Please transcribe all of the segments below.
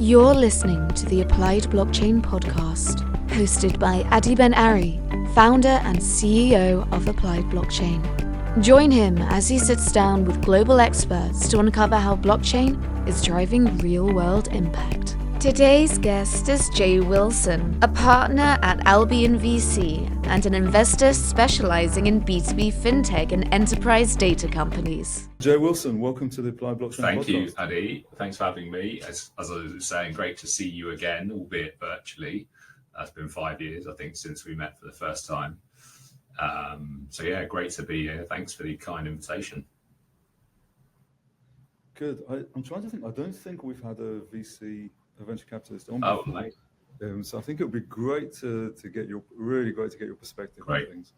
You're listening to the Applied Blockchain Podcast, hosted by Ben-Ari, founder and CEO of Applied Blockchain. Join him as he sits down with global experts to uncover how blockchain is driving real-world impact. Today's guest is Jay Wilson, a partner at AlbionVC and an investor specializing in B2B FinTech and enterprise data companies. Jay Wilson, welcome to the Applied Blockchain Podcast. Thank you, Adi. Thanks for having me. As I was saying, great to see you again, albeit virtually. It's been 5 years, I think, since we met for the first time. So yeah, great to be here. Thanks for the kind invitation. Good. I'm trying to think. I don't think we've had a VC, a venture capitalist on Oh, before. mate. So I think it would be great to get your perspective on things.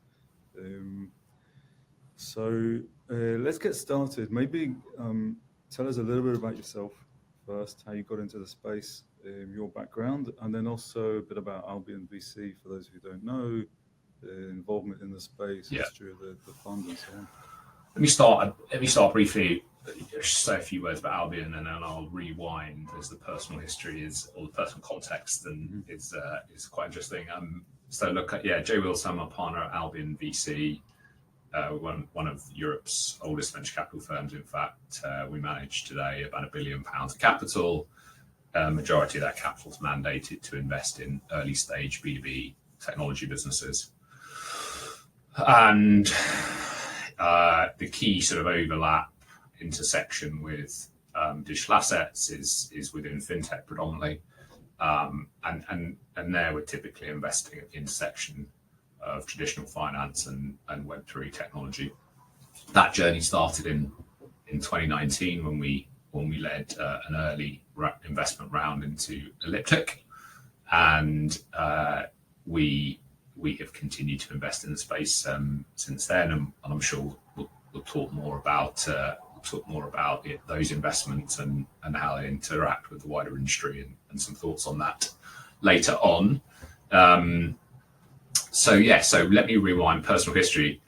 Let's get started. Maybe tell us a little bit about yourself first, how you got into the space, your background, and then also a bit about AlbionVC for those who don't know, involvement in the space, history of the fund, and so on. Let me start briefly. Just say a few words about Albion, and then I'll rewind as the personal history or the personal context, and it's quite interesting. Jay Wilson, I'm a partner at AlbionVC, one of Europe's oldest venture capital firms. In fact, we manage today about £1 billion of capital. Majority of that capital is mandated to invest in early stage B2B technology businesses, and the key sort of overlap intersection with digital assets is within FinTech predominantly, and there we're typically investing at the intersection of traditional finance and Web3 technology. That journey started in 2019 when we led an early investment round into Elliptic, and we have continued to invest in the space since then, and I'm sure we'll talk more about those investments and how they interact with the wider industry and some thoughts on that later on. So let me rewind personal history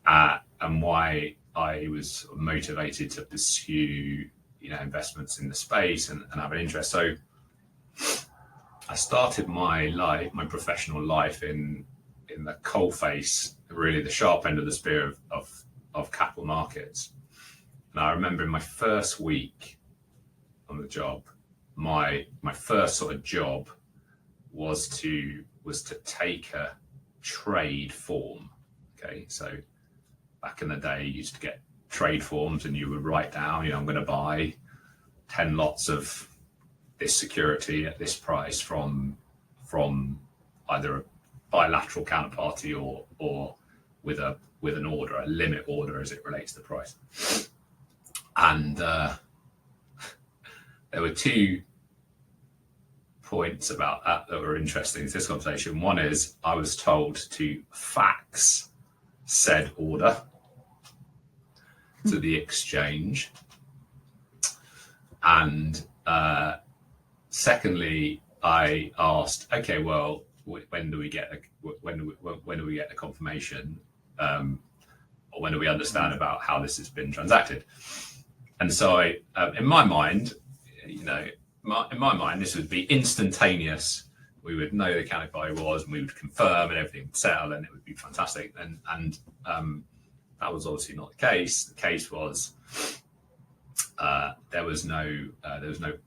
and why I was motivated to pursue investments in the space and have an interest. So I started my professional life in the coalface, really the sharp end of the spear of capital markets. And I remember in my first week on the job, my first sort of job was to take a trade form. Okay, so back in the day, you used to get trade forms, and you would write down, I'm going to buy 10 lots of this security at this price from either a bilateral counterparty or with an order, a limit order as it relates to the price. And there were 2 points about that were interesting in this conversation. One is I was told to fax said order to the exchange, and secondly, I asked, okay, well, when do we get the confirmation, or when do we understand about how this has been transacted? And so in my mind, this would be instantaneous. We would know the counterparty was, and we would confirm, and everything would settle, and it would be fantastic. And that was obviously not the case. The case was there was no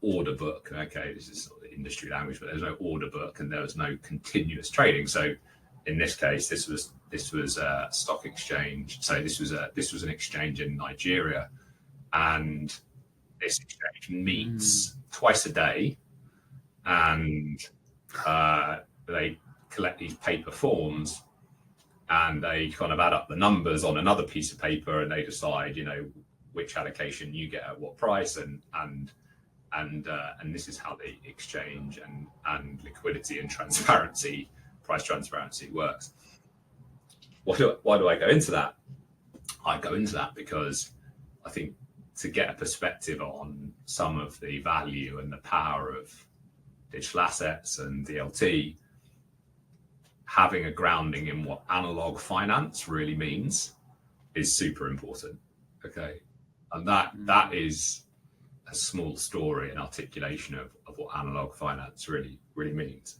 order book. Okay, this is sort of industry language, but there was no order book, and there was no continuous trading. So in this case, this was a stock exchange. So this was an exchange in Nigeria, and this exchange meets twice a day, and they collect these paper forms, and they kind of add up the numbers on another piece of paper, and they decide, which allocation you get at what price, and this is how the exchange and liquidity and transparency, price transparency works. Why do I go into that? I go into that because I think to get a perspective on some of the value and the power of digital assets and DLT, having a grounding in what analog finance really means is super important. Okay. And that is small story and articulation of what analog finance really means.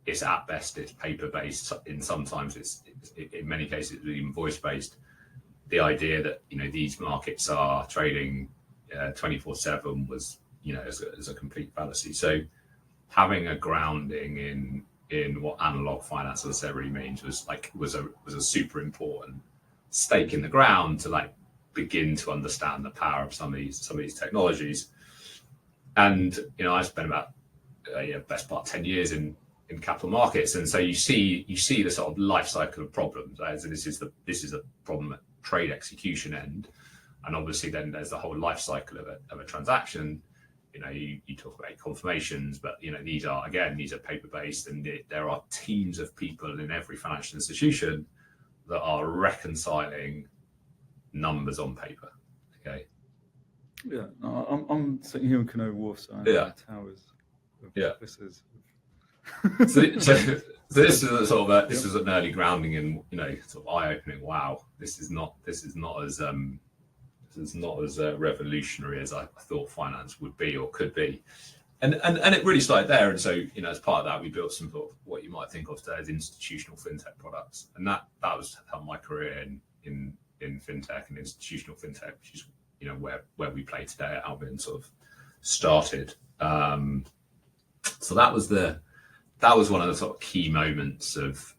It's at best it's paper based, in sometimes it's in many cases it's even voice based. The idea that these markets are trading 24/7 was as a complete fallacy. So having a grounding in what analog finance, as I said, really means was a super important stake in the ground to begin to understand the power of some of these technologies. And I spent about best part 10 years in capital markets, and so you see the sort of life cycle of problems. So this is a problem at trade execution end, and obviously then there's the whole life cycle of a transaction. You talk about confirmations, but these are paper based, and there are teams of people in every financial institution that are reconciling numbers on paper. Okay. Yeah, no, I'm sitting here in Canary Wharf, so I know the towers. This is. so this is a sort of this was an early grounding in sort of eye-opening. Wow, this is not as revolutionary as I thought finance would be or could be, and it really started there. And so as part of that, we built some sort of what you might think of today as institutional fintech products, and that was how my career in fintech and institutional fintech, which is where we play today at Albion, sort of started. So that was one of the sort of key moments of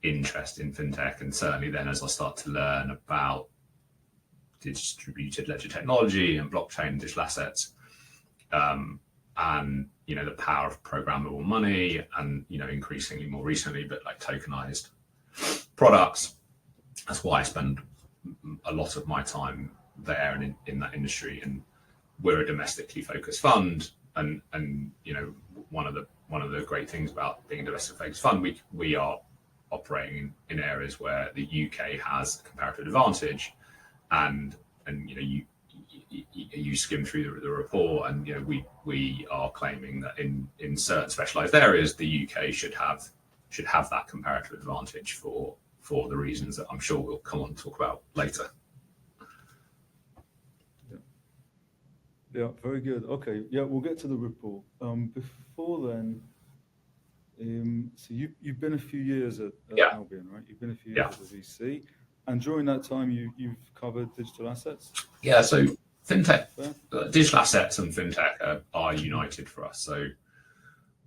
interest in fintech, and certainly then as I start to learn about distributed ledger technology and blockchain and digital assets, and the power of programmable money, and increasingly more recently, but tokenized products. That's why I spend a lot of my time there and in that industry. And we're a domestically focused fund, and one of the great things about being a domestically focused fund, we are operating in areas where the UK has a comparative advantage, and you skim through the report, and we are claiming that in certain specialized areas the UK should have that comparative advantage for the reasons that I'm sure we'll come on and talk about later. Yeah, very good. Okay, yeah, we'll get to the report. Before then, so you've been a few years at Albion, right? You've been a few years at the VC, and during that time you've covered digital assets. Yeah, so fintech, digital assets and fintech are united for us. So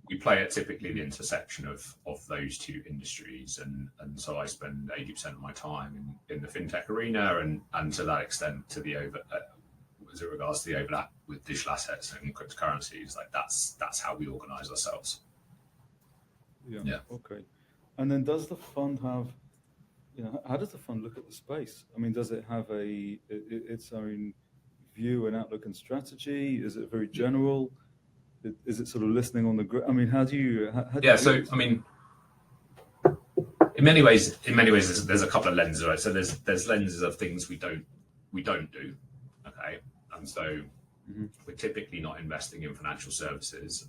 we play at typically the intersection of those two industries, and so I spend 80% of my time in the fintech arena, and to that extent as it regards to the overlap with digital assets and cryptocurrencies, that's how we organize ourselves. Yeah. Okay. And then does the fund have, how does the fund look at the space? I mean, does it have its own view and outlook and strategy? Is it very general? Is it sort of listening on the ground? I mean, how do you so I mean, in many ways there's a couple of lenses, right? So there's lenses of things we don't do, okay, and so we're typically not investing in financial services,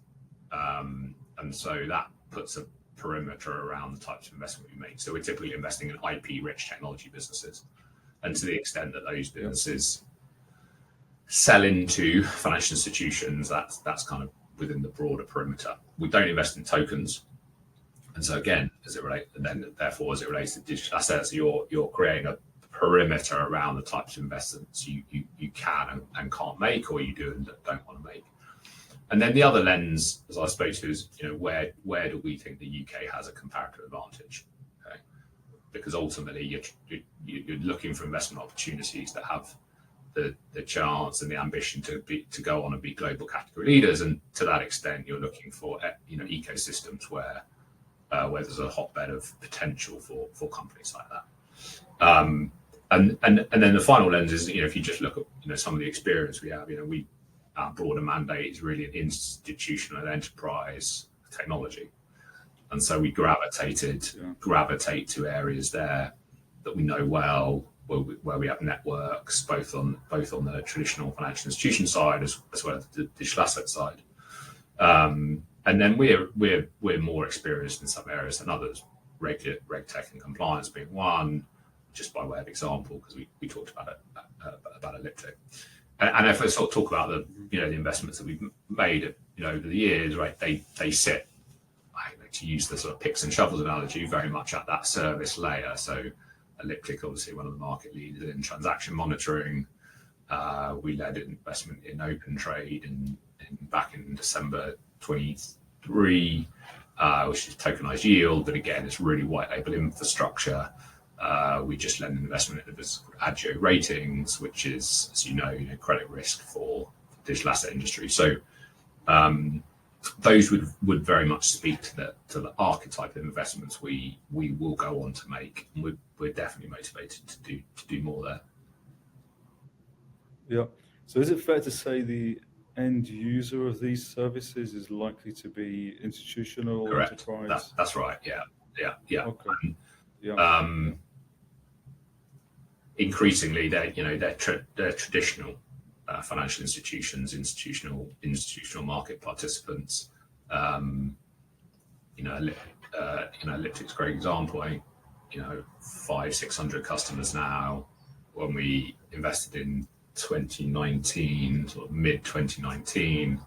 and so that puts a perimeter around the types of investment we make. So we're typically investing in IP rich technology businesses, and to the extent that those businesses sell into financial institutions, that's kind of within the broader perimeter. We don't invest in tokens, and so again, as it relates to digital assets, you're creating a perimeter around the types of investments you can and can't make, or you do and don't want to make. And then the other lens, as I spoke to, is where do we think the UK has a comparative advantage? Okay, because ultimately you're looking for investment opportunities that have the chance and the ambition to go on and be global category leaders, and to that extent you're looking for ecosystems where there's a hotbed of potential for companies like that. And then the final lens is if you just look at some of the experience we have, our broader mandate is really an institutional and enterprise technology, and so we gravitate to areas there that we know well, where we have networks both on the traditional financial institution side as well as the digital asset side, and then we're more experienced in some areas than others. Reg tech and compliance being one, just by way of example, because we talked about elliptic. And if I sort of talk about the investments that we've made over the years, right? They sit, to use the sort of picks and shovels analogy, very much at that service layer. So Elliptic, obviously one of the market leaders in transaction monitoring. We led an investment in Open Trade back in December 23, which is tokenized yield, but again, it's really white label infrastructure. We just led an investment in a business called Agio Ratings, which is, as you know, credit risk for the digital asset industry. So those would very much speak to the archetype of investments we will go on to make. And we're definitely motivated to do more there. Yeah. So is it fair to say the end user of these services is likely to be institutional? Correct. Enterprise? That's right. Yeah. Okay. Yeah. Increasingly, they're traditional financial institutions, institutional market participants. Elliptic's a great example. 500-600 customers now. When we invested in 2019, sort of mid 2019,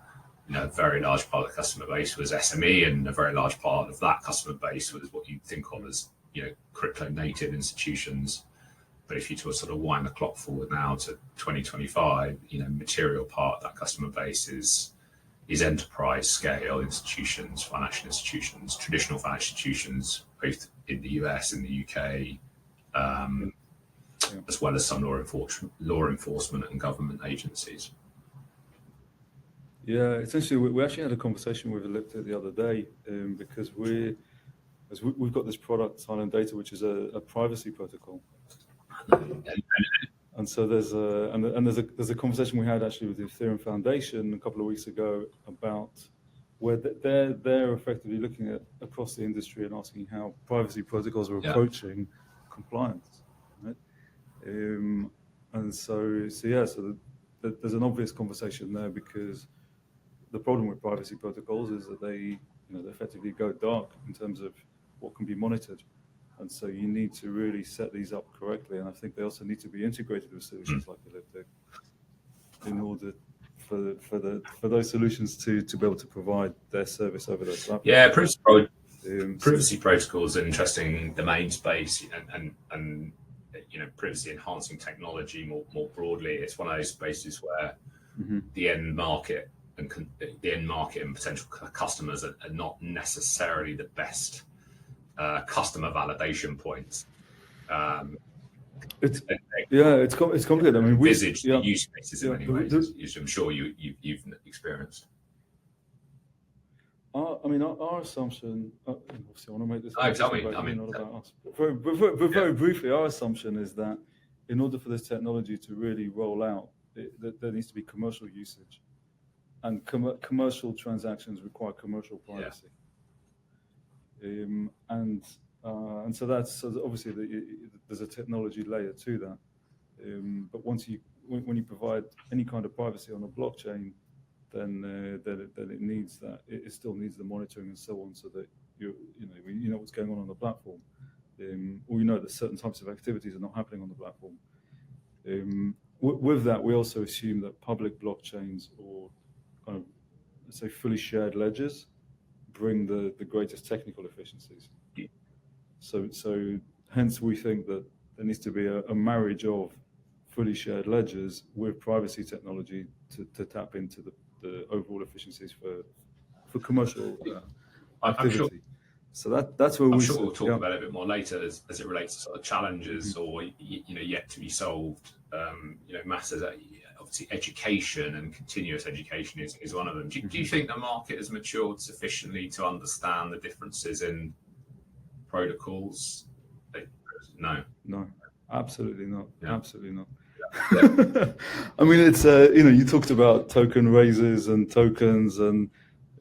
a very large part of the customer base was SME, and a very large part of that customer base was what you'd think of as crypto native institutions. But if you sort of wind the clock forward now to 2025, material part of that customer base is enterprise scale institutions, financial institutions, traditional financial institutions, both in the US and the UK, as well as some law enforcement and government agencies. Yeah, essentially, we actually had a conversation with Elliptic the other day because we've got this product, Silent Data, which is a privacy protocol. And so there's a conversation we had actually with the Ethereum Foundation a couple of weeks ago about where they're effectively looking at across the industry and asking how privacy protocols are approaching compliance, right? And so there's an obvious conversation there, because the problem with privacy protocols is that they effectively go dark in terms of what can be monitored. And so you need to really set these up correctly. And I think they also need to be integrated with solutions like Elliptic in order for those solutions to be able to provide their service over those platforms. Yeah, privacy protocols are an interesting domain space, and privacy enhancing technology more broadly. It's one of those spaces where the end market and potential customers are not necessarily the best customer validation points. It's complicated. I mean, envisage the use cases in many ways, as I'm sure you've experienced. Our assumption. Obviously, I want to make this not about us. Very briefly, our assumption is that in order for this technology to really roll out, there needs to be commercial usage, and commercial transactions require commercial privacy. And so obviously there's a technology layer to that. But when you provide any kind of privacy on a blockchain, then it needs that. It still needs the monitoring and so on, so that you know what's going on the platform, or you know that certain types of activities are not happening on the platform. With that, we also assume that public blockchains, or kind of, let's say, fully shared ledgers, bring the greatest technical efficiencies. So hence we think that there needs to be a marriage of fully shared ledgers with privacy technology to tap into the overall efficiencies for commercial activity. Sure. So that's where I'm sure we'll talk about it a bit more later as it relates to sort of challenges or yet to be solved matters. Obviously, education and continuous education is one of them. Do you think the market has matured sufficiently to understand the differences in protocols? No, absolutely not. Yeah. Absolutely not. Yeah. I mean, it's you talked about token raises and tokens and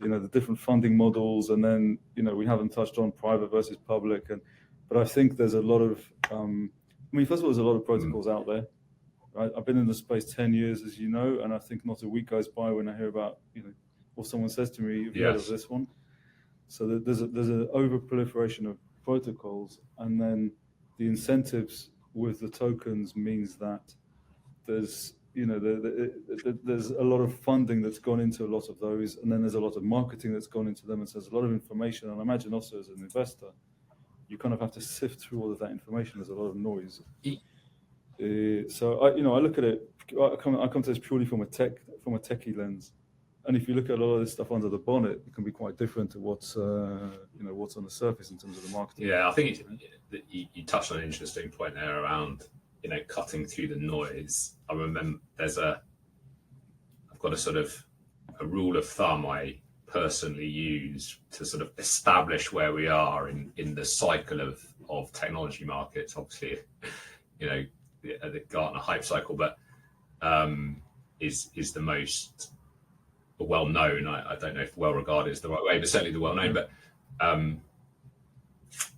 the different funding models, and then we haven't touched on private versus public, but I think there's a lot of first of all, there's a lot of protocols out there, right? I've been in the space 10 years, as you know, and I think not a week goes by when I hear about or someone says to me, "Have you heard of this one?" So there's an over proliferation of protocols, and then the incentives with the tokens means that there's there's a lot of funding that's gone into a lot of those, and then there's a lot of marketing that's gone into them, and so there's a lot of information. And I imagine also as an investor, you kind of have to sift through all of that information. There's a lot of noise. So I look at it. I come to this purely from a techie lens, and if you look at a lot of this stuff under the bonnet, it can be quite different to what's on the surface in terms of the marketing. Yeah, I think you touched on an interesting point there around cutting through the noise. I remember I've got a sort of a rule of thumb I personally use to sort of establish where we are in the cycle of technology markets. Obviously, the Gartner hype cycle, but is the most well known. I don't know if well regarded is the right way, but certainly the well known. But I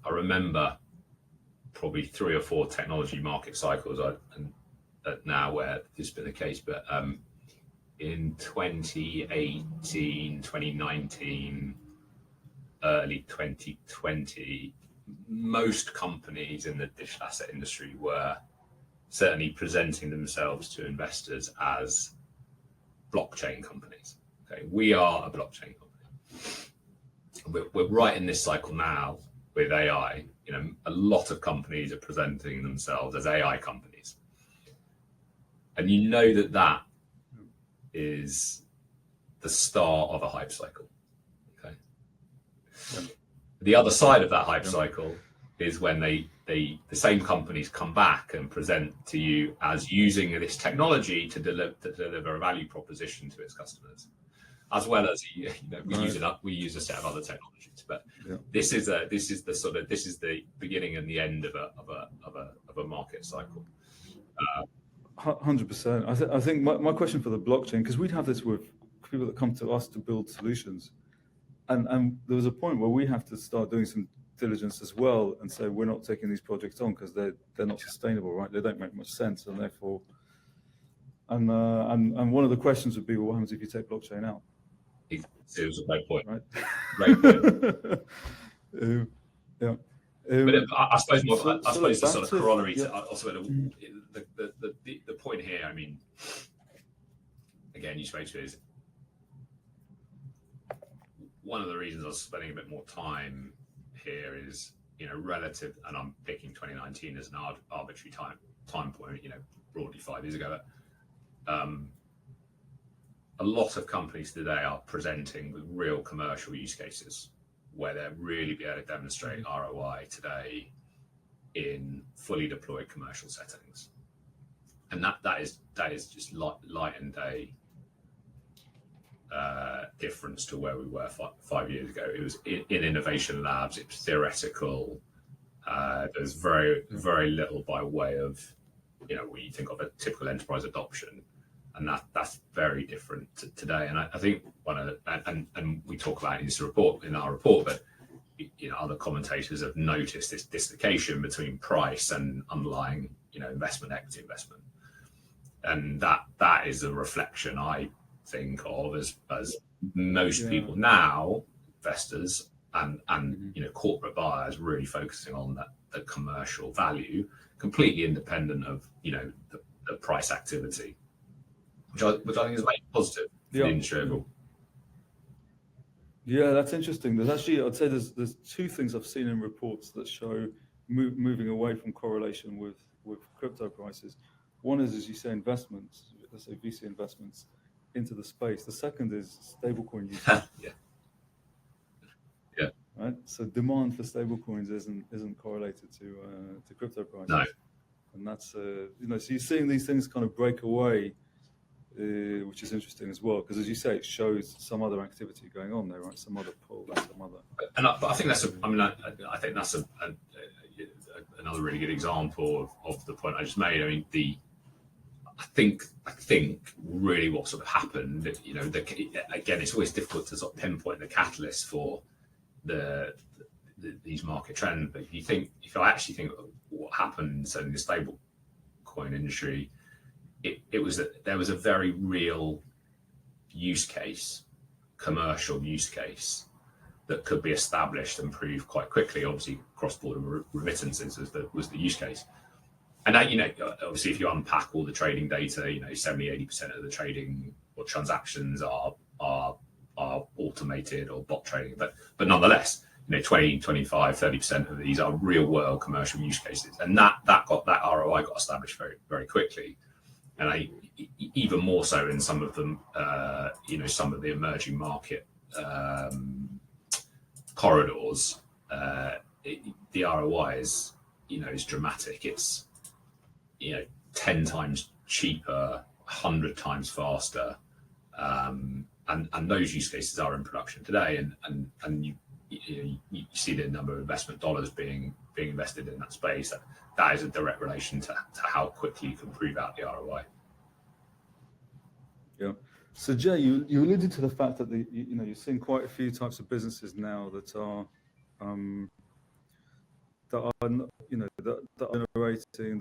remember probably 3 or 4 technology market cycles now where this has been the case, but in 2018, 2019, early 2020, most companies in the digital asset industry were certainly presenting themselves to investors as blockchain companies. Okay, we are a blockchain company. We're right in this cycle now with AI. A lot of companies are presenting themselves as AI companies, and that is the start of a hype cycle. Okay. Yeah. The other side of that hype cycle is when the same companies come back and present to you as using this technology to deliver a value proposition to its customers, as well as we use a set of other technologies. But this is the beginning and the end of a market cycle. 100%. I think my question for the blockchain, because we'd have this with people that come to us to build solutions, and there was a point where we have to start doing some diligence as well and say we're not taking these projects on because they're not sustainable, right? They don't make much sense, and therefore, and one of the questions would be, well, what happens if you take blockchain out? It was a great point. Right? Great point. Yeah. But I suppose the sort of corollary to also the point here. I mean, again, you spoke to is one of the reasons I was spending a bit more time here is relative, and I'm picking 2019 as an arbitrary time point. Broadly 5 years ago. A lot of companies today are presenting with real commercial use cases where they're really be able to demonstrate ROI today in fully deployed commercial settings, and that is just light and day difference to where we were 5 years ago. It was in innovation labs. It was theoretical. There's very, very little by way of when you think of a typical enterprise adoption, and that's very different today. And I think one of and we talk about it in our report, but other commentators have noticed this dislocation between price and underlying equity investment, and that is a reflection I think of as most people now, investors and corporate buyers, really focusing on the commercial value, completely independent of the price activity, which I think is very positive for the industry overall. Yeah, that's interesting. I'd say there's 2 things I've seen in reports that show moving away from correlation with crypto prices. One is, as you say, investments, let's say VC investments into the space. The second is stablecoin use. Yeah. Right. So demand for stablecoins isn't correlated to crypto prices. No. And that's so you're seeing these things kind of break away, which is interesting as well, because as you say, it shows some other activity going on there, right? Some other pull, some other. And I think that's I think that's another really good example of the point I just made. I mean, I think really what sort of happened, again, it's always difficult to sort of pinpoint the catalyst for these market trends. But if I actually think of what happened in the stable coin industry, it was that there was a very real use case, commercial use case, that could be established and proved quite quickly. Obviously, cross-border remittances was the use case. And that, obviously, if you unpack all the trading data, 70-80% of the trading or transactions are automated or bot trading, but nonetheless, 20, 25, 30% of these are real world commercial use cases, and that ROI got established very, very quickly. And even more so in some of them, some of the emerging market corridors, the ROI is dramatic. It's 10 times cheaper, 100 times faster, and those use cases are in production today, and you see the number of investment dollars being invested in that space. That is a direct relation to how quickly you can prove out the ROI. Yeah. So Jay, you alluded to the fact that you're seeing quite a few types of businesses now that are generating,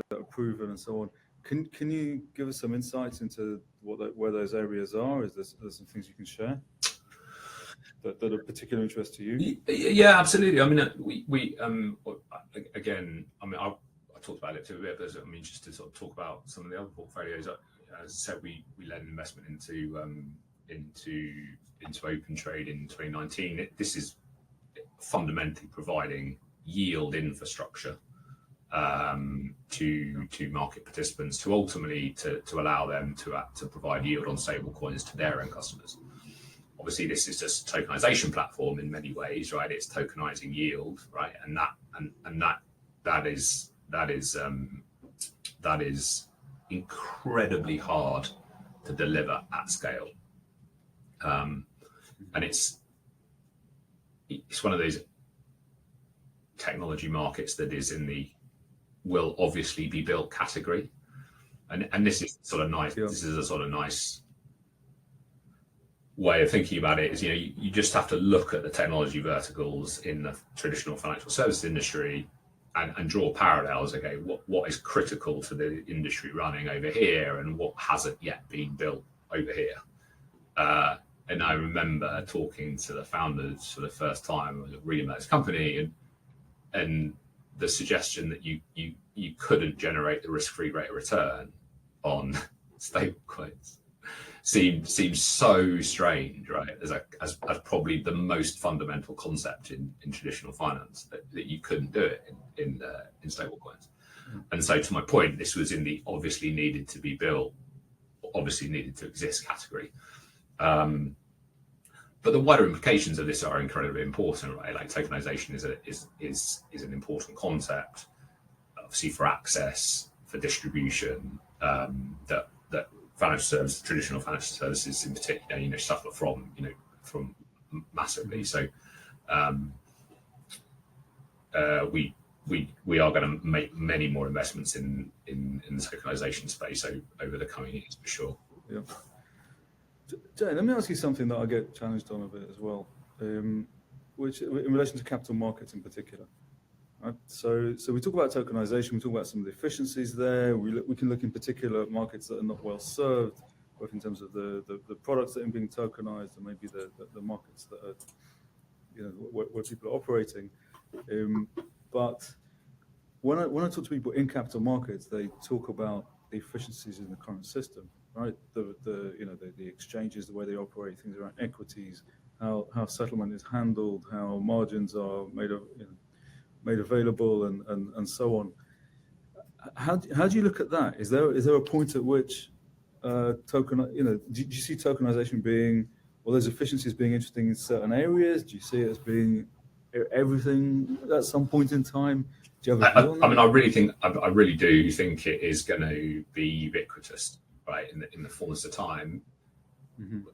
that are proven, and so on. Can you give us some insights into where those areas are? Is there some things you can share that are of particular interest to you? Yeah, absolutely. I mean, we again, I talked about it too a bit, but just to sort of talk about some of the other portfolios. As I said, we led an investment into Open Trade in 2019. This is fundamentally providing yield infrastructure to market participants to ultimately to allow them to provide yield on stable coins to their end customers. Obviously, this is just a tokenization platform in many ways, right? It's tokenizing yield, right? And that is incredibly hard to deliver at scale, and it's one of those technology markets that is in the will obviously be built category, and this is sort of nice. Yeah. This is a sort of nice way of thinking about it. Is you just have to look at the technology verticals in the traditional financial services industry and draw parallels. Okay, what is critical to the industry running over here, and what hasn't yet been built over here? And I remember talking to the founders for the first time, reading about this company, and the suggestion that you couldn't generate the risk-free rate of return on stablecoins seems so strange, right? As probably the most fundamental concept in traditional finance, that you couldn't do it in stablecoins. And so, to my point, this was in the obviously needed to be built, obviously needed to exist category. But the wider implications of this are incredibly important, right? Like tokenization is an important concept, obviously for access, for distribution, that financial services, traditional financial services in particular, suffer from massively. So we are going to make many more investments in the tokenization space over the coming years for sure. Yeah. Jay, let me ask you something that I get challenged on a bit as well, which in relation to capital markets in particular. Right? So we talk about tokenization, we talk about some of the efficiencies there. We can look in particular at markets that are not well served, both in terms of the products that are being tokenized and maybe the markets that are, where people are operating. But when I talk to people in capital markets, they talk about the efficiencies in the current system, right? The exchanges, the way they operate, things around equities, how settlement is handled, how margins are made available, and so on. How do you look at that? Is there a point at which do you see tokenization being, or those efficiencies being interesting in certain areas? Do you see it as being everything at some point in time? Do you have a view on that? I really do think it is going to be ubiquitous, right? In the fullness of time. Mm-hmm.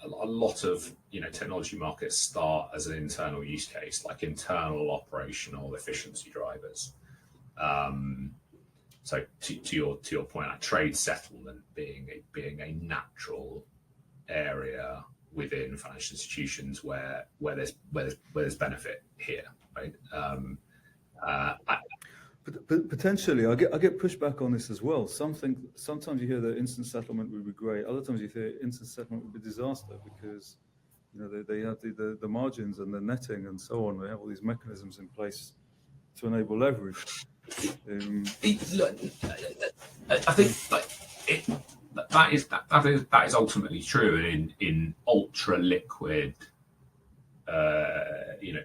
A lot of technology markets start as an internal use case, like internal operational efficiency drivers. So to your point, like trade settlement being a natural area within financial institutions where there's benefit here, right? But potentially, I get pushback on this as well. Sometimes you hear that instant settlement would be great. Other times you hear instant settlement would be disaster because they have the margins and the netting and so on. They have all these mechanisms in place to enable leverage. Look, I think that is ultimately true in ultra liquid,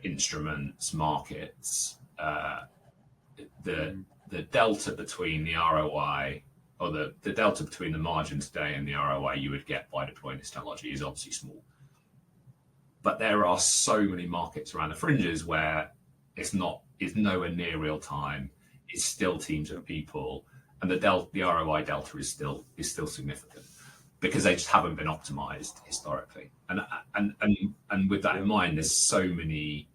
instruments markets. The delta between the ROI or the delta between the margin today and the ROI you would get by deploying this technology is obviously small. But there are so many markets around the fringes where it's nowhere near real time. It's still teams of people, and the ROI delta is still significant because they just haven't been optimized historically. And with that in mind, there's so many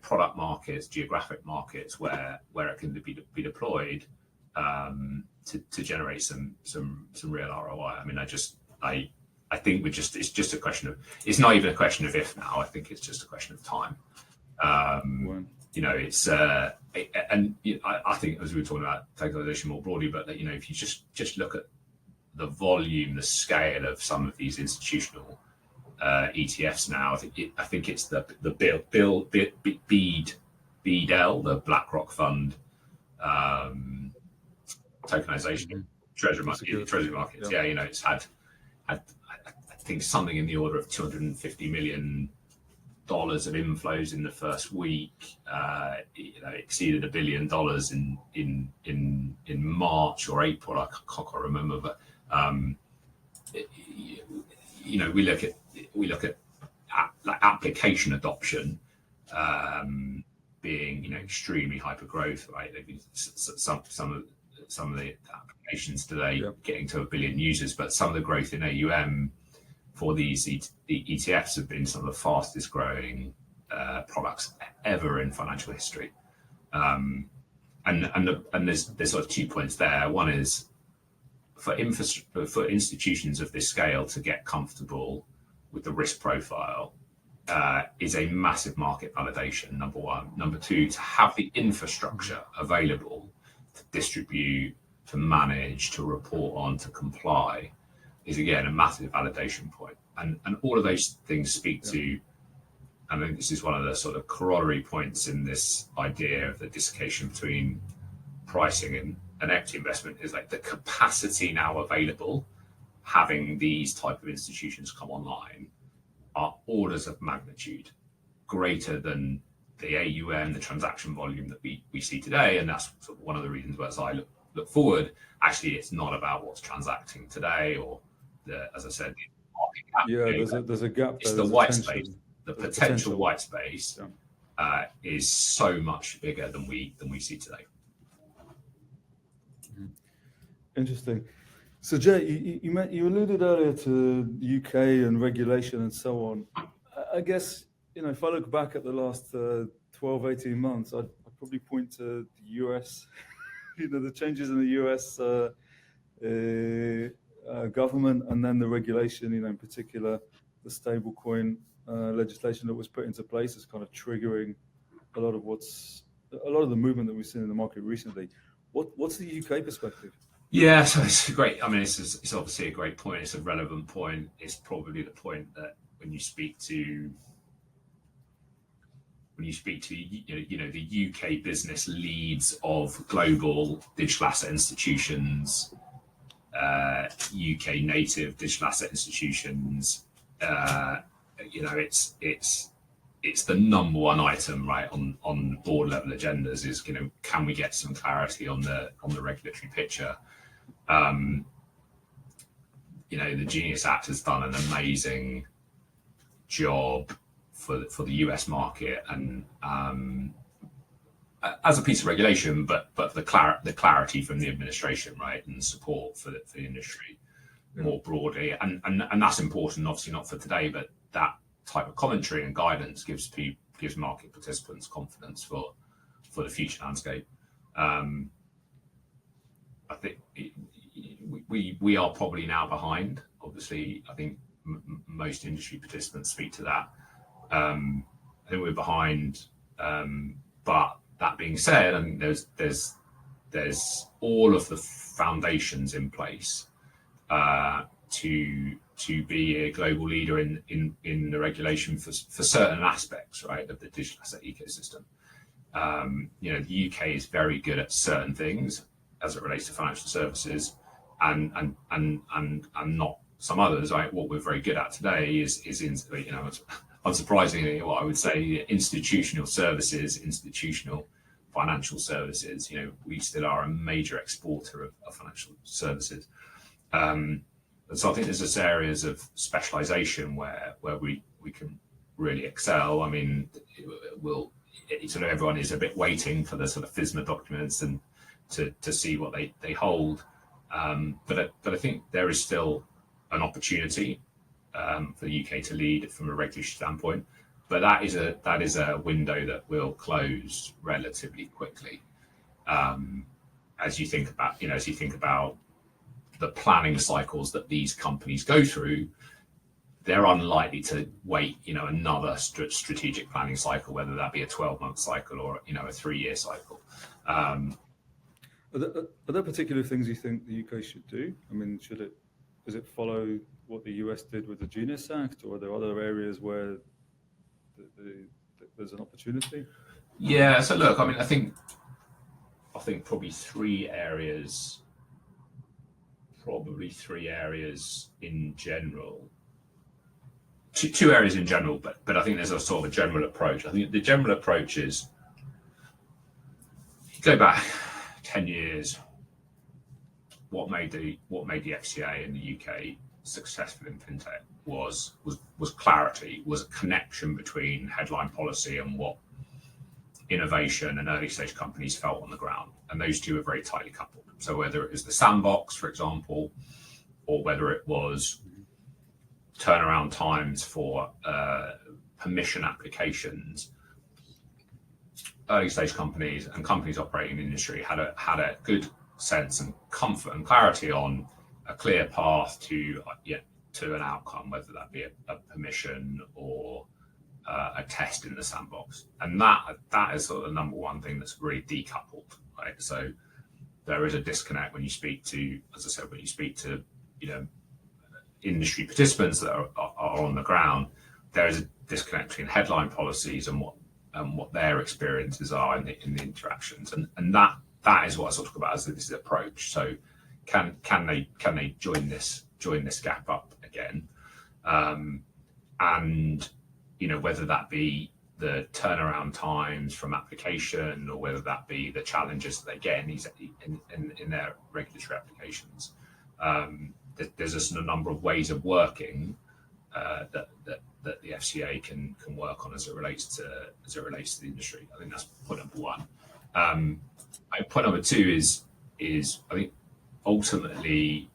product markets, geographic markets where it can be deployed to generate some real ROI. I mean, I think it's just a question of, it's not even a question of if now. I think it's just a question of time. It's I think, as we were talking about tokenization more broadly, but if you just look at the volume, the scale of some of these institutional ETFs now, I think it's the BDL, the BlackRock fund, tokenization, treasury markets. Yeah, it's had I think something in the order of $250 million of inflows in the first week. Exceeded $1 billion in March or April. I can't remember, but we look at application adoption being extremely hyper growth, right? There've been some of the applications today getting to 1 billion users, but some of the growth in AUM for these ETFs have been some of the fastest growing products ever in financial history. And there's sort of 2 points there. One is for institutions of this scale to get comfortable with the risk profile is a massive market validation, number one. Number two, to have the infrastructure available to distribute, to manage, to report on, to comply is again a massive validation point. And all of those things speak to, I think this is one of the sort of corollary points in this idea of the dislocation between pricing and equity investment, is like the capacity now available, having these type of institutions come online, are orders of magnitude greater than the AUM, the transaction volume that we see today. And that's sort of one of the reasons where, as I look forward, actually it's not about what's transacting today or as I said, the market cap. There's a gap. It's the white space. The potential white space is so much bigger than we see today. Interesting. So Jay, you alluded earlier to the UK and regulation and so on. I guess, if I look back at the last 12, 18 months, I'd probably point to the US, the changes in the US government, and then the regulation, in particular, the stablecoin legislation that was put into place is kind of triggering a lot of the movement that we've seen in the market recently. What's the UK perspective? Yeah, so it's great. I mean, it's obviously a great point. It's a relevant point. It's probably the point that when you speak to the UK business leads of global digital asset institutions, UK native digital asset institutions, it's the number one item, right, on board level agendas is, can we get some clarity on the regulatory picture? The Genius Act has done an amazing job for the US market, and as a piece of regulation, but the clarity from the administration, right, and support for the industry more broadly, and that's important, obviously not for today, but that type of commentary and guidance gives market participants confidence for the future landscape. I think we are probably now behind. Obviously, I think most industry participants speak to that. I think we're behind, but that being said, I think there's all of the foundations in place to be a global leader in the regulation for certain aspects, right, of the digital asset ecosystem. The UK is very good at certain things as it relates to financial services, and not some others. Right? What we're very good at today is in, unsurprisingly, what I would say, institutional services, institutional financial services. We still are a major exporter of financial services. And so I think there's just areas of specialization where we can really excel. I mean, sort of everyone is a bit waiting for the sort of FISMA documents and to see what they hold. But I think there is still an opportunity for the UK to lead from a regulatory standpoint. But that is a window that will close relatively quickly. As you think about the planning cycles that these companies go through, they're unlikely to wait, another strategic planning cycle, whether that be a 12-month cycle or, a 3-year cycle. Are there particular things you think the UK should do? I mean, does it follow what the US did with the Genius Act, or are there other areas where there's an opportunity? Yeah. So look, I mean, I think probably three areas in general. Two areas in general, but I think there's a sort of a general approach. I think the general approach is, you go back 10 years, what made the FCA in the UK successful in FinTech was clarity, was a connection between headline policy and what innovation and early stage companies felt on the ground. And those two are very tightly coupled. So whether it was the sandbox, for example, or whether it was turnaround times for permission applications, early stage companies and companies operating in the industry had a good sense and comfort and clarity on a clear path to an outcome, whether that be a permission or a test in the sandbox. And that is sort of the number one thing that's really decoupled, right? So there is a disconnect when you speak to, as I said, industry participants that are on the ground. There is a disconnect between headline policies and what their experiences are in the interactions, and that is what I sort of talk about as this approach. So can they join this gap up again, and whether that be the turnaround times from application or whether that be the challenges that they get in their regulatory applications. There's just a number of ways of working that the FCA can work on as it relates to the industry. I think that's point number one. Point number two is I think ultimately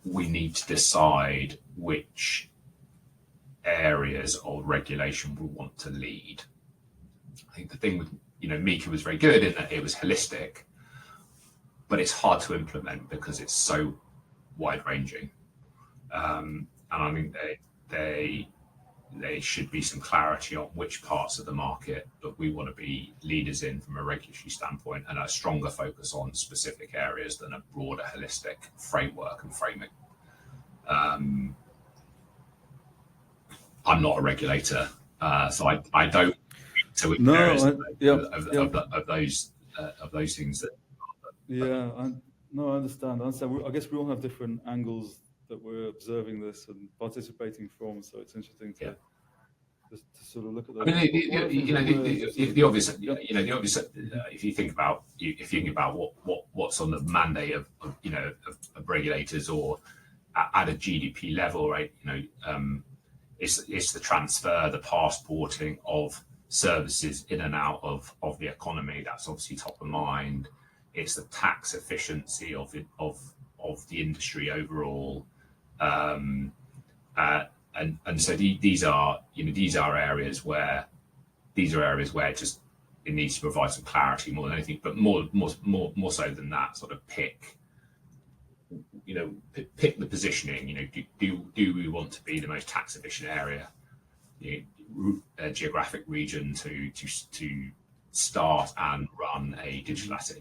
we need to decide which areas of regulation we want to lead. I think the thing with MiCA was very good in that it was holistic, but it's hard to implement because it's so wide-ranging, and I think there should be some clarity on which parts of the market that we want to be leaders in from a regulatory standpoint, and a stronger focus on specific areas than a broader holistic framework and framing. I'm not a regulator, so I don't to areas of those things that. I understand. I guess we all have different angles that we're observing this and participating from. So it's interesting to sort of look at those. I mean, the obvious. If you think about what's on the mandate of regulators or at a GDP level, right? It's the transfer, the passporting of services in and out of the economy. That's obviously top of mind. It's the tax efficiency of the industry overall, and so these are areas where just it needs to provide some clarity more than anything, but more so than that, sort of pick the positioning. Do we want to be the most tax efficient area, geographic region to start and run a digital asset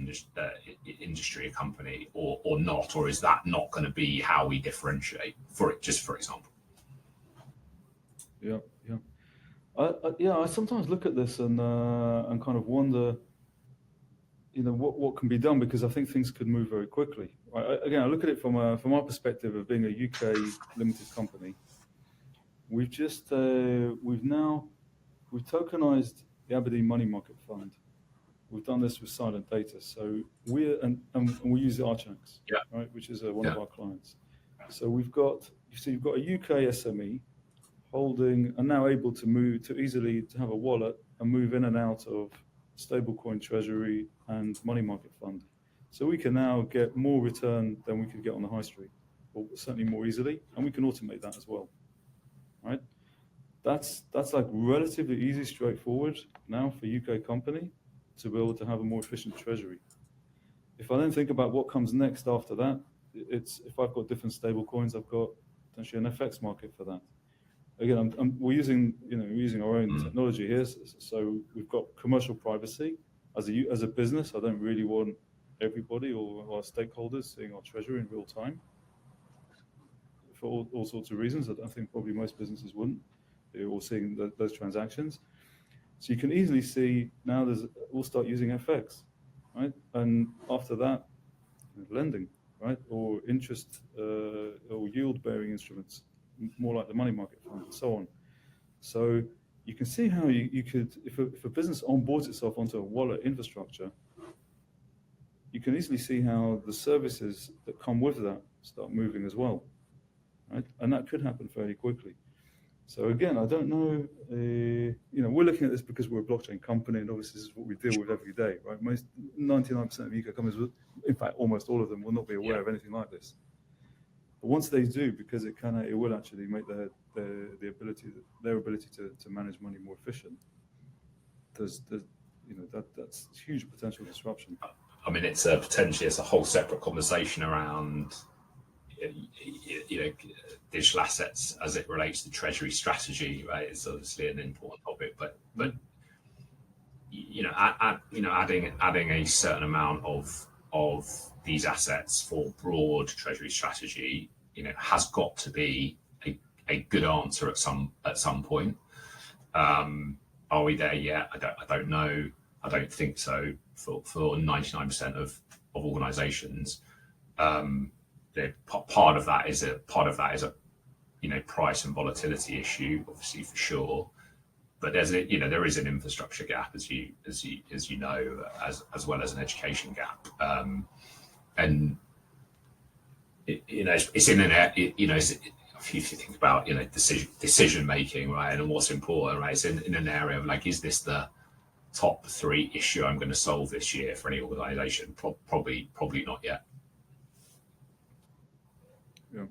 industry, a company, or not, or is that not going to be how we differentiate for example? Yeah. I sometimes look at this and kind of wonder, what can be done, because I think things could move very quickly. Again, I look at it from our perspective of being a UK limited company. We've tokenized the Aberdeen Money Market Fund. We've done this with silent data. So we use the Archanks, right, which is one of our clients. So you've got a UK SME holding and now able to move to easily to have a wallet and move in and out of stablecoin treasury and money market fund. So we can now get more return than we could get on the high street, or certainly more easily, and we can automate that as well, right? That's like relatively easy, straightforward now for UK company to be able to have a more efficient treasury. If I then think about what comes next after that, it's if I've got different stable coins, I've got potentially an FX market for that. Again, we're using our own technology here, so we've got commercial privacy. As a business, I don't really want everybody or our stakeholders seeing our treasury in real time for all sorts of reasons. I think probably most businesses wouldn't, or seeing those transactions. So you can easily see now we'll start using FX, right? And after that, lending, right? Or interest or yield-bearing instruments, more like the money market fund and so on. So you can see how you could, if a business onboards itself onto a wallet infrastructure, you can easily see how the services that come with that start moving as well, right? And that could happen fairly quickly. So again, I don't know, we're looking at this because we're a blockchain company, and obviously this is what we deal with every day, right? 99% of UK companies, in fact, almost all of them will not be aware of anything like this. But once they do, because it will actually make their ability to manage money more efficient. That's huge potential disruption. I mean, it's a whole separate conversation around digital assets as it relates to treasury strategy, right? It's obviously an important topic, but adding a certain amount of these assets for broad treasury strategy, has got to be a good answer at some point. Are we there yet? I don't know. I don't think so. For 99% of organisations, part of that is a price and volatility issue, obviously, for sure. But there is an infrastructure gap, as you know, as well as an education gap, and it's in an if you think about decision making, right, and what's important, right, it's in an area of like, is this the top 3 issue I'm going to solve this year for any organisation? Probably not yet. Yeah,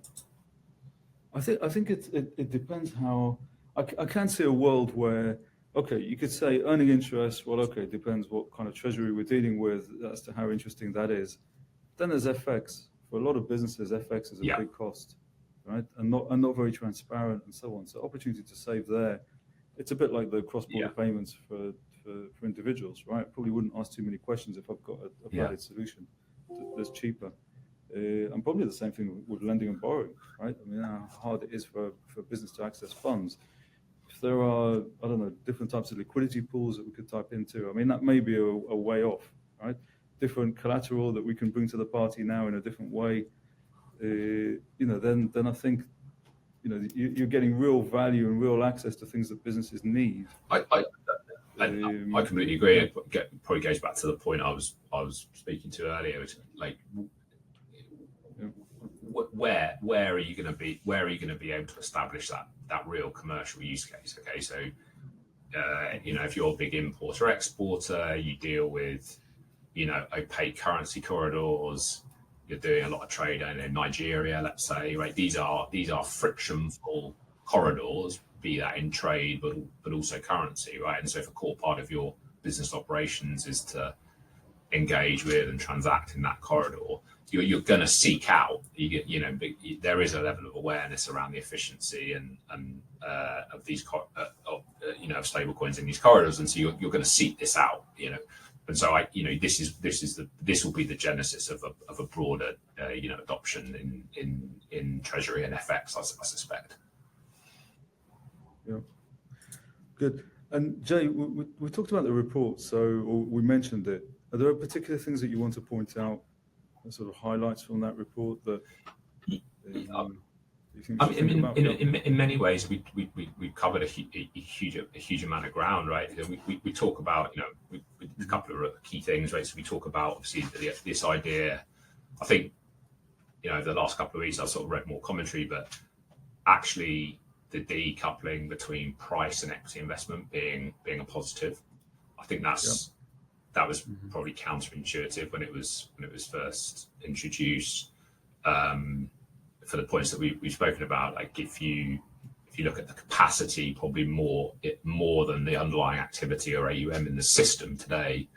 I think it depends how. I can see a world where, okay, you could say earning interest. Well, okay, it depends what kind of treasury we're dealing with as to how interesting that is. Then there's FX. For a lot of businesses, FX is a big cost, right, and not very transparent and so on. So opportunity to save there. It's a bit like the cross-border payments for individuals, right? Probably wouldn't ask too many questions if I've got a valid solution that's cheaper. And probably the same thing with lending and borrowing, right? I mean, how hard it is for business to access funds. If there are, I don't know, different types of liquidity pools that we could type into, I mean, that may be a way off, right? Different collateral that we can bring to the party now in a different way. Then I think, you're getting real value and real access to things that businesses need. I completely agree. It probably goes back to the point I was speaking to earlier, which like, where are you going to be? Where are you going to be able to establish that real commercial use case? Okay, so if you're a big importer or exporter, you deal with opaque currency corridors. You're doing a lot of trade in Nigeria, let's say, right? These are frictionful corridors, be that in trade, but also currency, right? And so if a core part of your business operations is to engage with and transact in that corridor, you're going to seek out. There is a level of awareness around the efficiency and of these of stable coins in these corridors, and so you're going to seek this out. And so this will be the genesis of a broader adoption in treasury and FX, I suspect. Yeah. Good. And Jay, we talked about the report, or we mentioned it. Are there particular things that you want to point out, sort of highlights from that report that you think we should think about? In many ways, we've covered a huge amount of ground, right? We talk about, a couple of key things, right? So we talk about obviously this idea. I think, the last couple of weeks I've sort of read more commentary, but actually the decoupling between price and equity investment being a positive. I think that was probably counterintuitive when it was first introduced. For the points that we've spoken about, like if you look at the capacity, probably more than the underlying activity or AUM in the system today,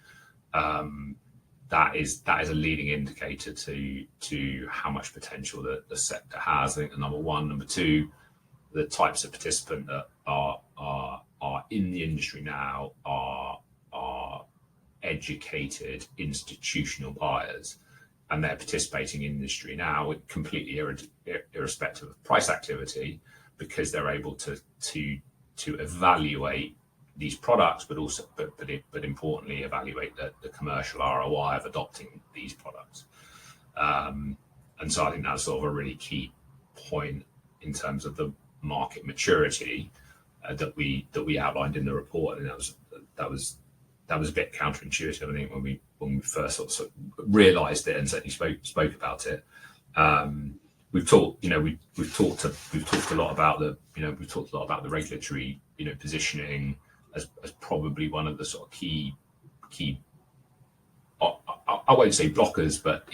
that is a leading indicator to how much potential the sector has. I think the number one. Number two, the types of participant that are in the industry now are educated institutional buyers, and they're participating in the industry now completely irrespective of price activity, because they're able to evaluate these products, but importantly evaluate the commercial ROI of adopting these products. And so I think that's sort of a really key point in terms of the market maturity that we outlined in the report, and that was a bit counterintuitive. I think when we first sort of realised it and certainly spoke about it. We've talked a lot about the regulatory positioning as probably one of the sort of key I won't say blockers, but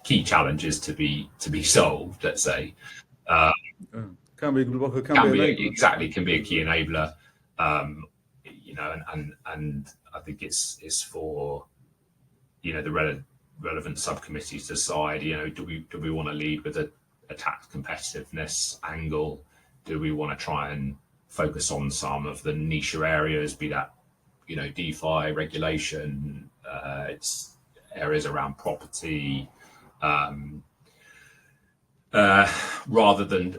key challenges to be solved. Let's say. Can be a blocker, can be a key enabler. And I think it's for the relevant subcommittees to decide. Do we want to lead with a tax competitiveness angle? Do we want to try and focus on some of the niche areas, be that DeFi regulation, it's areas around property, rather than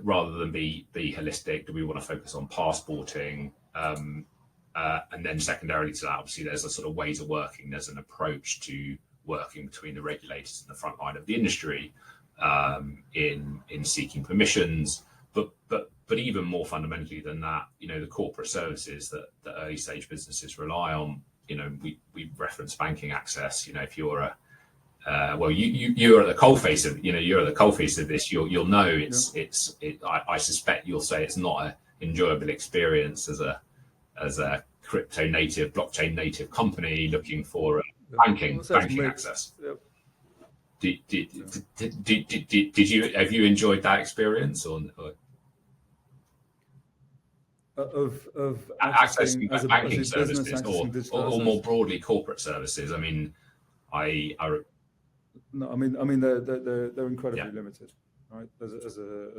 be holistic? Do we want to focus on passporting? And then secondarily to that, obviously, there's a sort of ways of working. There's an approach to working between the regulators and the front line of the industry in seeking permissions. But even more fundamentally than that, the corporate services that early stage businesses rely on. We reference banking access. If you're you're at the coalface of this. You'll know I suspect you'll say it's not an enjoyable experience as a crypto native, blockchain native company looking for banking access. Yep. Have you enjoyed that experience or? Of accessing banking as services or more broadly corporate services? I mean, No, I mean they're incredibly limited, right? As a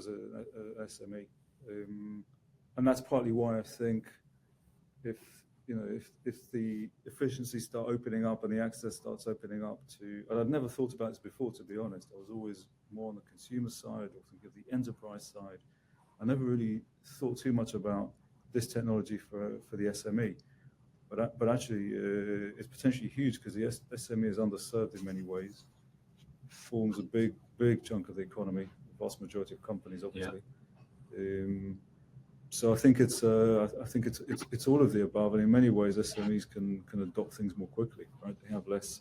SME, and that's partly why I think if the efficiencies start opening up and the access starts opening up to, and I'd never thought about this before, to be honest. I was always more on the consumer side or think of the enterprise side. I never really thought too much about this technology for the SME, but actually it's potentially huge because the SME is underserved in many ways. Forms a big chunk of the economy, the vast majority of companies, obviously. Yeah. So I think it's all of the above, and in many ways SMEs can adopt things more quickly, right? They have less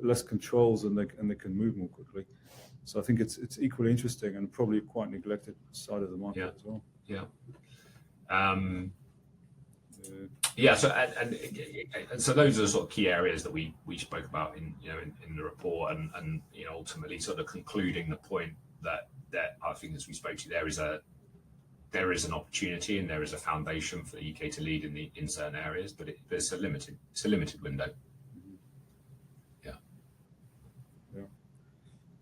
less controls and they can move more quickly. So I think it's equally interesting and probably quite neglected side of the market as well. Yeah. So those are the sort of key areas that we spoke about in the report, and ultimately sort of concluding the point that I think, as we spoke to, there is an opportunity and there is a foundation for the UK to lead in certain areas, but it's a limited window. Yeah.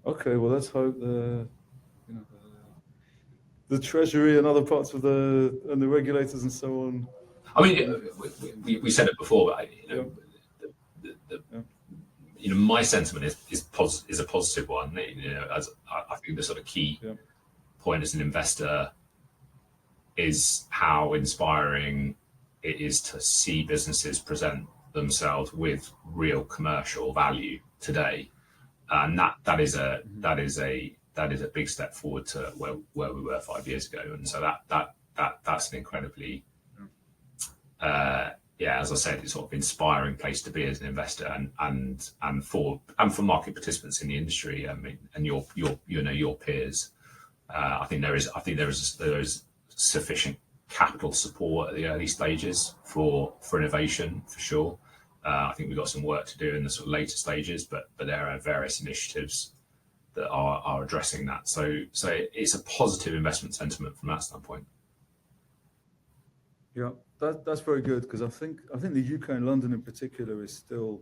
Okay, well, let's hope the Treasury and other parts of the regulators and so on. I mean, we said it before, but my sentiment is a positive one. As I think the sort of key point as an investor, is how inspiring it is to see businesses present themselves with real commercial value today, and that is a big step forward to where we were 5 years ago. And so that's an incredibly as I said, it's sort of inspiring place to be as an investor, and for market participants in the industry. I mean, and your peers. I think there is sufficient capital support at the early stages for innovation, for sure. I think we've got some work to do in the sort of later stages, but there are various initiatives that are addressing that. So it's a positive investment sentiment from that standpoint. Yeah, that's very good, because I think the UK and London in particular is still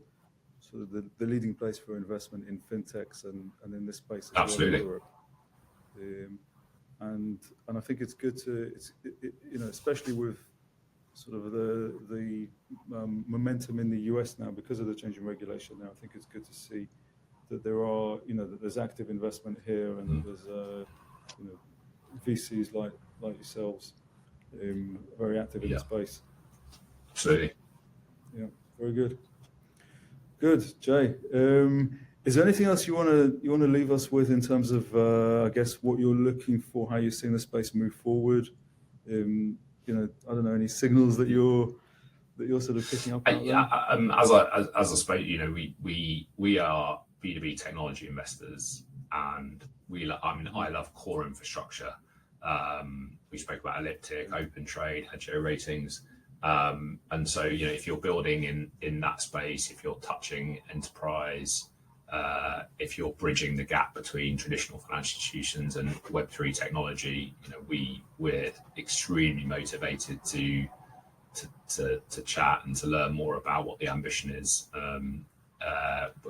sort of the leading place for investment in fintechs and in this space as Absolutely. well in Europe. And I think it's good to especially with sort of the momentum in the US now because of the change in regulation now. I think it's good to see that there are that there's active investment here, and that there's VCs like yourselves very active in the space. Absolutely. Yeah, very good. Good, Jay. Is there anything else you want to leave us with in terms of I guess what you're looking for, how you're seeing the space move forward? I don't know, any signals that you're sort of picking up out there? As I spoke, we are B2B technology investors, and I love core infrastructure. We spoke about Elliptic, Open Trade, Hedgeo ratings. And so, if you're building in that space, if you're touching enterprise, if you're bridging the gap between traditional financial institutions and Web3 technology, we're extremely motivated to chat and to learn more about what the ambition is,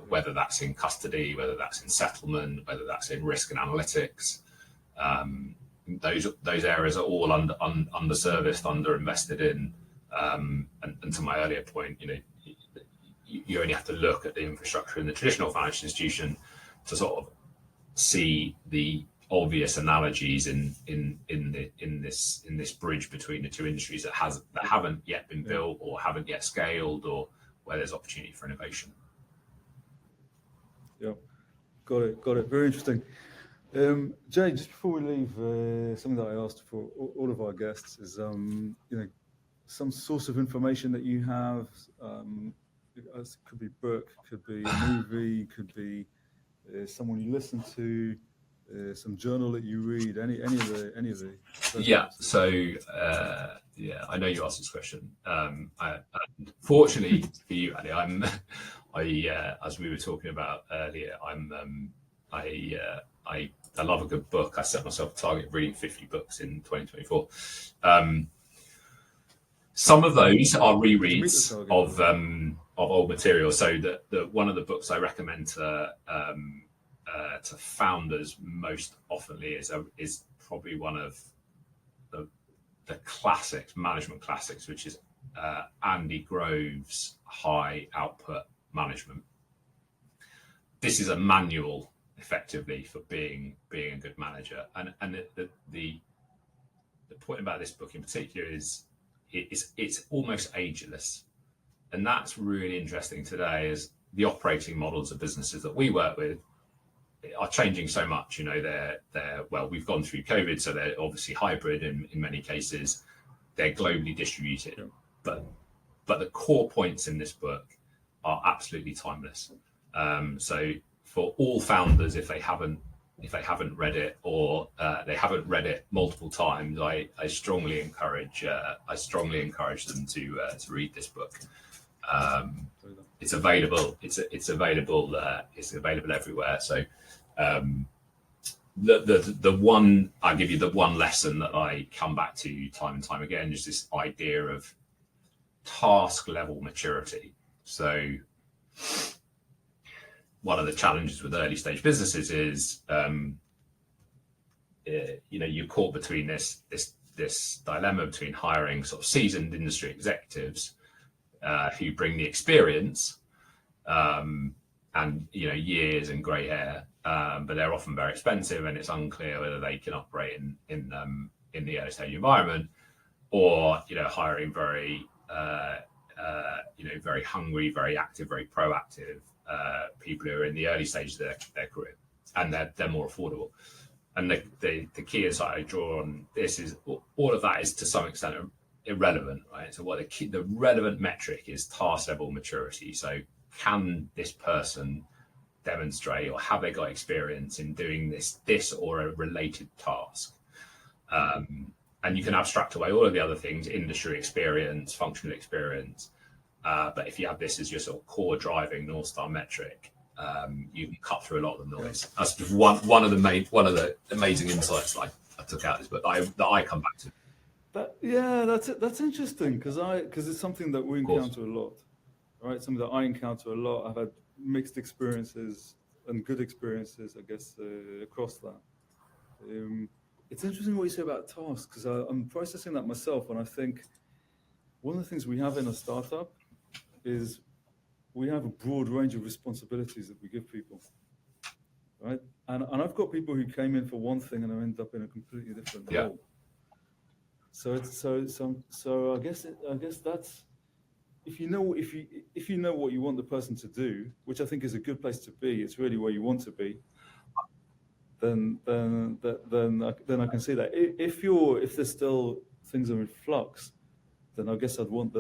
whether that's in custody, whether that's in settlement, whether that's in risk and analytics. Those areas are all underserviced, underinvested in. And to my earlier point, you only have to look at the infrastructure in the traditional financial institution to sort of see the obvious analogies in this bridge between the two industries that haven't yet been built or haven't yet scaled, or where there's opportunity for innovation. Yeah, got it. Very interesting. Jay, just before we leave, something that I asked for all of our guests is, some source of information that you have. It could be book, could be a movie, could be someone you listen to, some journal that you read. Any of the. Yeah. So I know you asked this question. Fortunately for you, Ali, as we were talking about earlier, I love a good book. I set myself a target of reading 50 books in 2024. Some of those are rereads of old material. So the one of the books I recommend to founders most oftenly is probably one of the classics, management classics, which is Andy Grove's High Output Management. This is a manual, effectively, for being a good manager. And the point about this book in particular is it's almost ageless, and that's really interesting today, as the operating models of businesses that we work with are changing so much. We've gone through COVID, so they're obviously hybrid in many cases. They're globally distributed, but the core points in this book are absolutely timeless. So for all founders, if they haven't read it, or they haven't read it multiple times, I strongly encourage them to read this book. It's available. It's available everywhere. So the one, I'll give you the one lesson that I come back to time and time again, is this idea of task level maturity. So one of the challenges with early stage businesses is, you're caught between this dilemma between hiring sort of seasoned industry executives who bring the experience and years and grey hair, but they're often very expensive, and it's unclear whether they can operate in in the early stage environment, or hiring very very hungry, very active, very proactive people who are in the early stages of their career, and they're more affordable. And the key insight I draw on this is all of that is to some extent irrelevant, right? So what the relevant metric is task level maturity. So can this person demonstrate, or have they got experience in doing this or a related task? And you can abstract away all of the other things, industry experience, functional experience. But if you have this as your sort of core driving North Star metric, you can cut through a lot of the noise. That's just one of the amazing insights that I took out of this book that I come back to. That's interesting because it's something that we encounter a lot, right? Something that I encounter a lot. I've had mixed experiences and good experiences, I guess, across that. It's interesting what you say about tasks, because I'm processing that myself, and I think one of the things we have in a startup is we have a broad range of responsibilities that we give people, right? And I've got people who came in for one thing and have ended up in a completely different role. So I guess that's if you know what you want the person to do, which I think is a good place to be. It's really where you want to be. Then I can see that. If there's still things are in flux, then I guess I'd want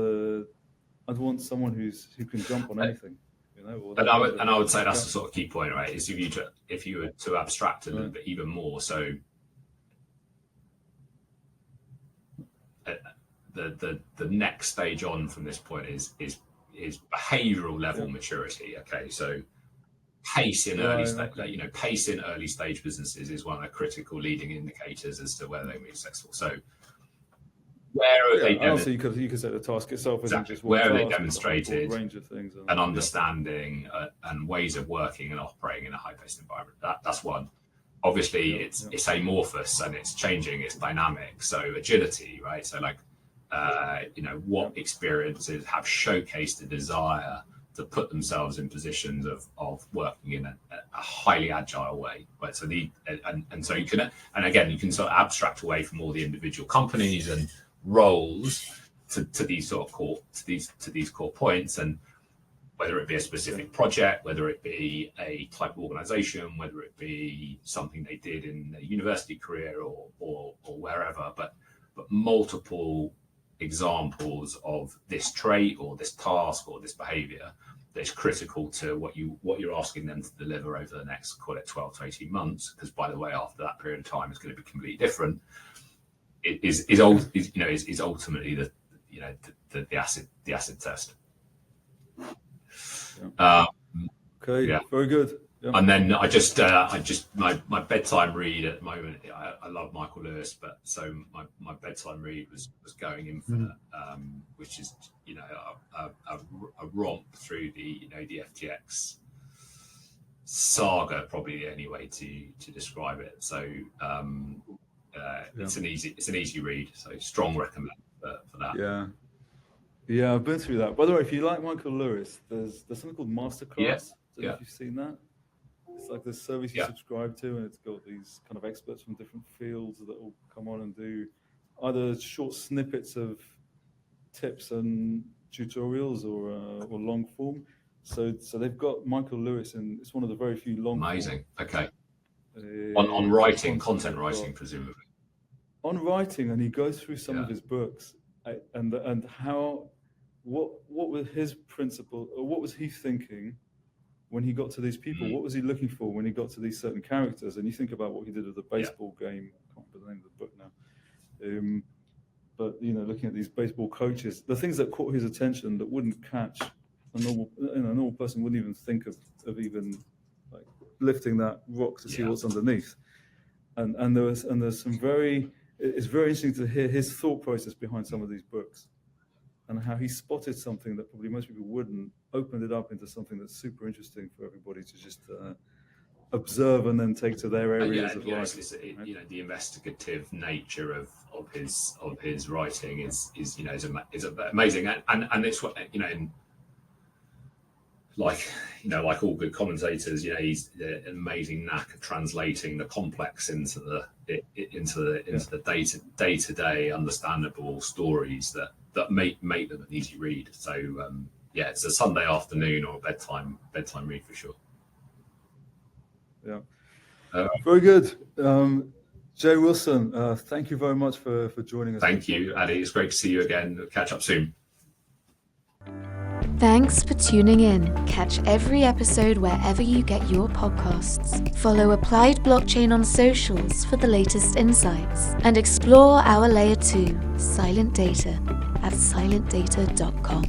someone who can jump on anything, And I would say that's the sort of key point, right? Is if you were to abstract a little bit even more. So the next stage on from this point is behavioural level maturity. Okay, so pace in early stage, pace in early stage businesses is one of the critical leading indicators as to whether they will be successful. So where are they? So you could say the task itself isn't just one where are they task, demonstrated a range of things, an understanding and ways of working and operating in a high-paced environment. That's one. Obviously, it's amorphous and it's changing, it's dynamic. So agility, right? So what experiences have showcased a desire to put themselves in positions of working in a highly agile way, right? So so you can sort of abstract away from all the individual companies and roles to these sort of core points, and whether it be a specific project, whether it be a type of organization, whether it be something they did in their university career or wherever, but multiple examples of this trait or this task or this behavior that's critical to what you're asking them to deliver over the next, call it 12 to 18 months, because by the way, after that period of time, it's going to be completely different. It is ultimately the acid test. Very good. Yeah. And then my bedtime read at the moment. I love Michael Lewis, but so my bedtime read was Going Infinite, which is a romp through the FTX saga, probably the only way to describe it. So it's an easy read. So strong recommend for that. Yeah, I've been through that. By the way, if you like Michael Lewis, there's something called Masterclass. I don't know if you've seen that. It's like this service you subscribe to, and it's got these kind of experts from different fields that will come on and do either short snippets of tips and tutorials or long form. So they've got Michael Lewis, and it's one of the very few long. Amazing. Okay. On writing, content writing, presumably. On writing, and he goes through some of his books, and how what was his principle, or what was he thinking when he got to these people? What was he looking for when he got to these certain characters? And you think about what he did with the baseball game. I can't remember the name of the book now. But looking at these baseball coaches, the things that caught his attention that wouldn't catch a normal person wouldn't even think of even like lifting that rock to see what's underneath. And there's some it's very interesting to hear his thought process behind some of these books, and how he spotted something that probably most people wouldn't, opened it up into something that's super interesting for everybody to just observe and then take to their areas of life. The investigative nature of his writing is amazing, and it's what like all good commentators, he's an amazing knack of translating the complex into the day-to-day understandable stories that make them an easy read. So it's a Sunday afternoon or bedtime read for sure. Yeah, very good. Jay Wilson, thank you very much for joining us. Thank you, Adi. It's great to see you again. We'll catch up soon. Thanks for tuning in. Catch every episode wherever you get your podcasts. Follow Applied Blockchain on socials for the latest insights and explore our layer 2, Silent Data, at silentdata.com.